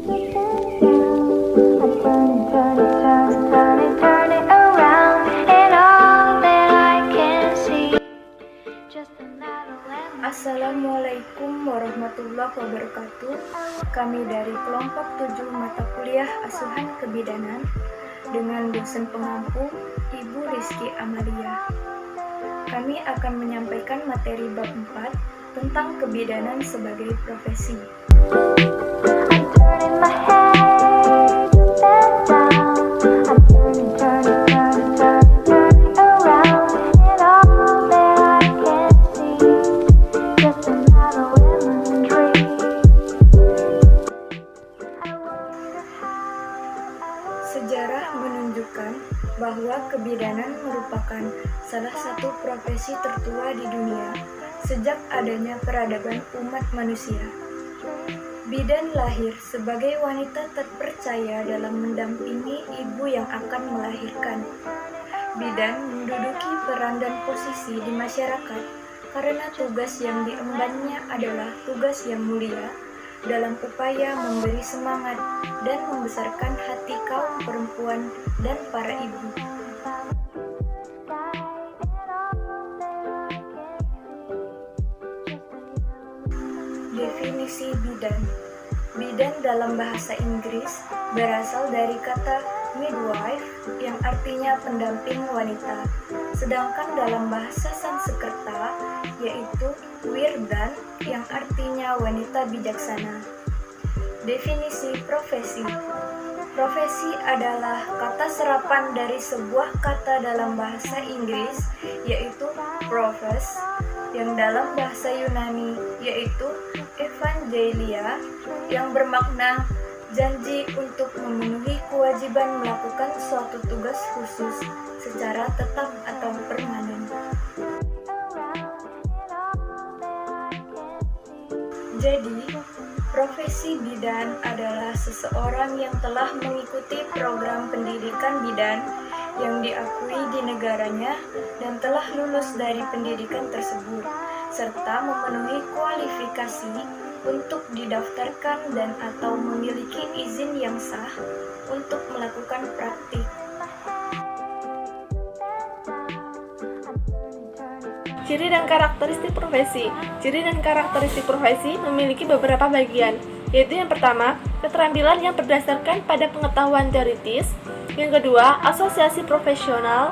Assalamualaikum warahmatullahi wabarakatuh. Kami dari kelompok 7 mata kuliah asuhan kebidanan dengan dosen pengampu Ibu Rizky Amalia. Kami akan menyampaikan materi bab 4 tentang kebidanan sebagai profesi. Sejarah menunjukkan bahwa kebidanan merupakan salah satu profesi tertua di dunia sejak adanya peradaban umat manusia. Bidan lahir sebagai wanita terpercaya dalam mendampingi ibu yang akan melahirkan. Bidan menduduki peran dan posisi di masyarakat karena tugas yang diembannya adalah tugas yang mulia dalam upaya memberi semangat dan membesarkan hati kaum perempuan dan para ibu. Definisi bidan. Bidan dalam bahasa Inggris berasal dari kata midwife yang artinya pendamping wanita, sedangkan dalam bahasa Sanskerta yaitu wirdan yang artinya wanita bijaksana. Definisi profesi. Profesi adalah kata serapan dari sebuah kata dalam bahasa Inggris yaitu profes, yang dalam bahasa Yunani yaitu evangelia, yang bermakna janji untuk memenuhi kewajiban melakukan suatu tugas khusus secara tetap atau permanen. Jadi, profesi bidan adalah seseorang yang telah mengikuti program pendidikan bidan yang diakui di negaranya dan telah lulus dari pendidikan tersebut, serta memenuhi kualifikasi untuk didaftarkan dan atau memiliki izin yang sah untuk melakukan praktik. Ciri dan karakteristik profesi. Ciri dan karakteristik profesi memiliki beberapa bagian, yaitu yang pertama, keterampilan yang berdasarkan pada pengetahuan teoritis, yang kedua, asosiasi profesional,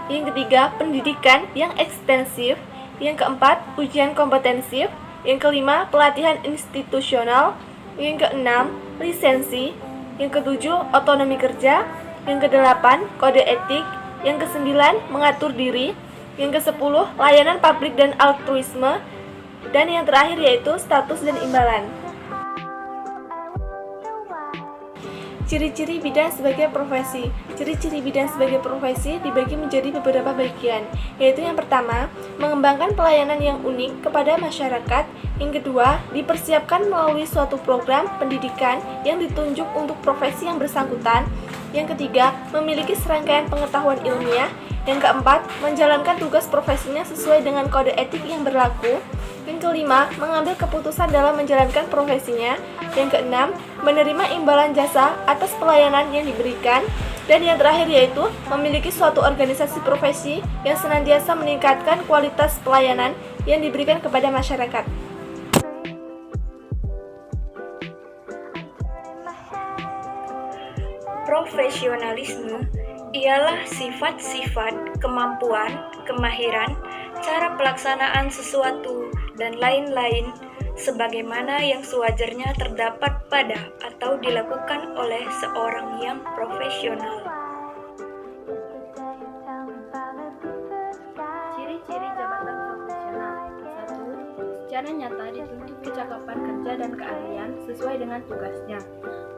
yang ketiga, pendidikan yang ekstensif, yang keempat, ujian kompetensif, yang kelima, pelatihan institusional, yang keenam, lisensi, yang ketujuh, otonomi kerja, yang kedelapan, kode etik, yang kesembilan, mengatur diri, yang ke-10, layanan publik dan altruisme, dan yang terakhir yaitu status dan imbalan. Ciri-ciri bidan sebagai profesi. Ciri-ciri bidan sebagai profesi dibagi menjadi beberapa bagian, yaitu yang pertama, mengembangkan pelayanan yang unik kepada masyarakat. Yang kedua, dipersiapkan melalui suatu program pendidikan yang ditunjuk untuk profesi yang bersangkutan. Yang ketiga, memiliki serangkaian pengetahuan ilmiah. Yang keempat, menjalankan tugas profesinya sesuai dengan kode etik yang berlaku. Yang kelima, mengambil keputusan dalam menjalankan profesinya. Yang keenam, menerima imbalan jasa atas pelayanan yang diberikan. Dan yang terakhir yaitu memiliki suatu organisasi profesi yang senantiasa meningkatkan kualitas pelayanan yang diberikan kepada masyarakat. Profesionalisme ialah sifat-sifat, kemampuan, kemahiran, cara pelaksanaan sesuatu, dan lain-lain sebagaimana yang sewajarnya terdapat pada atau dilakukan oleh seorang yang profesional. Ciri-ciri jabatan profesional. 1. Secara nyata dituntut kecakapan kerja dan keahlian sesuai dengan tugasnya.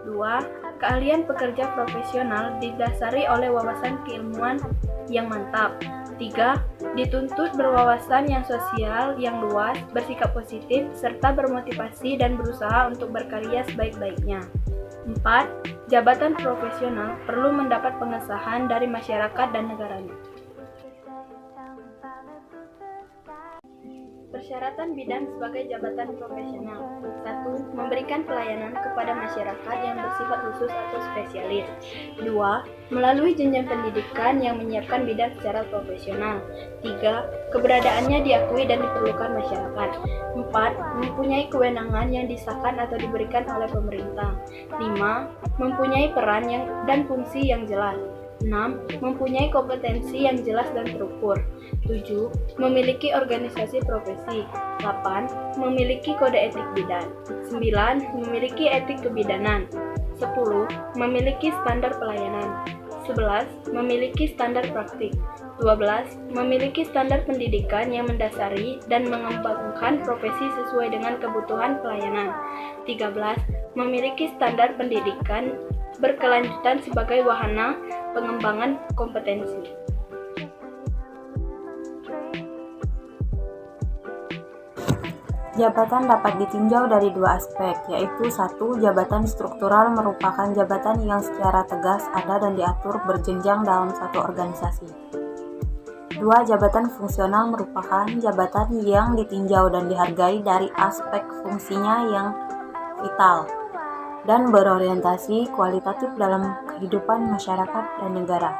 2. Keahlian pekerja profesional didasari oleh wawasan keilmuan yang mantap. 3. Dituntut berwawasan yang sosial yang luas, bersikap positif, serta bermotivasi dan berusaha untuk berkarya sebaik-baiknya. 4. Jabatan profesional perlu mendapat pengesahan dari masyarakat dan negaranya. Persyaratan bidan sebagai jabatan profesional. 1. memberikan pelayanan kepada masyarakat yang bersifat khusus atau spesialis. 2. Melalui jenjang pendidikan yang menyiapkan bidang secara profesional. 3. Keberadaannya diakui dan diperlukan masyarakat. 4. Mempunyai kewenangan yang disahkan atau diberikan oleh pemerintah. 5. Mempunyai peran dan fungsi yang jelas. 6. Mempunyai kompetensi yang jelas dan terukur. 7. Memiliki organisasi profesi. 8. Memiliki kode etik bidan. 9. Memiliki etik kebidanan. 10. Memiliki standar pelayanan. 11. Memiliki standar praktik. 12. Memiliki standar pendidikan yang mendasari dan mengembangkan profesi sesuai dengan kebutuhan pelayanan. 13. Memiliki standar pendidikan berkelanjutan sebagai wahana pengembangan kompetensi. Jabatan dapat ditinjau dari dua aspek, yaitu 1. Jabatan struktural merupakan jabatan yang secara tegas ada dan diatur berjenjang dalam satu organisasi. 2. Jabatan fungsional merupakan jabatan yang ditinjau dan dihargai dari aspek fungsinya yang vital dan berorientasi kualitatif dalam kehidupan masyarakat dan negara.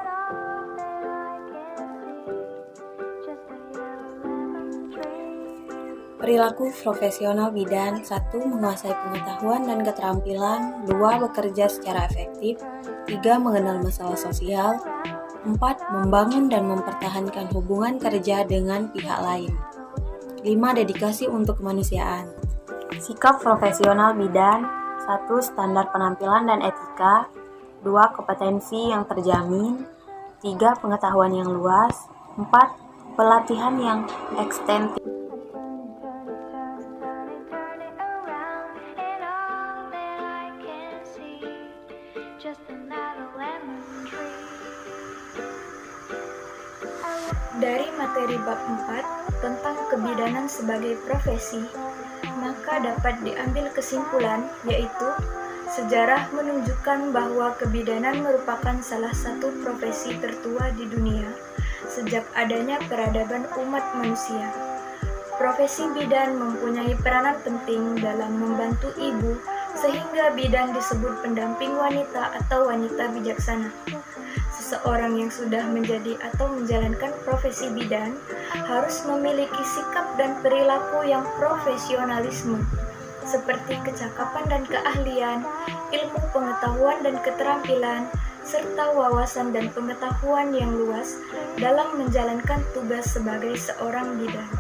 Perilaku profesional bidan: 1. Menguasai pengetahuan dan keterampilan. 2. Bekerja secara efektif. 3. Mengenal masalah sosial. 4. Membangun dan mempertahankan hubungan kerja dengan pihak lain. 5. Dedikasi untuk kemanusiaan. Sikap profesional bidan: 1. Standar penampilan dan etika. 2. Kompetensi yang terjamin. 3. Pengetahuan yang luas. 4. Pelatihan yang ekstensif. Dari materi bab 4 tentang kebidanan sebagai profesi, maka dapat diambil kesimpulan, yaitu sejarah menunjukkan bahwa kebidanan merupakan salah satu profesi tertua di dunia sejak adanya peradaban umat manusia. Profesi bidan mempunyai peranan penting dalam membantu ibu, sehingga bidan disebut pendamping wanita atau wanita bijaksana. Seseorang yang sudah menjadi atau menjalankan profesi bidan harus memiliki sikap dan perilaku yang profesionalisme, seperti kecakapan dan keahlian, ilmu pengetahuan dan keterampilan, serta wawasan dan pengetahuan yang luas dalam menjalankan tugas sebagai seorang bidan.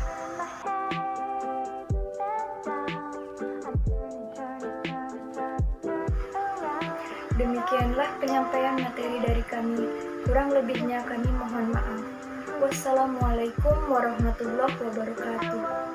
Demikianlah penyampaian materi dari kami. Kurang lebihnya kami mohon maaf. Wassalamualaikum warahmatullahi wabarakatuh.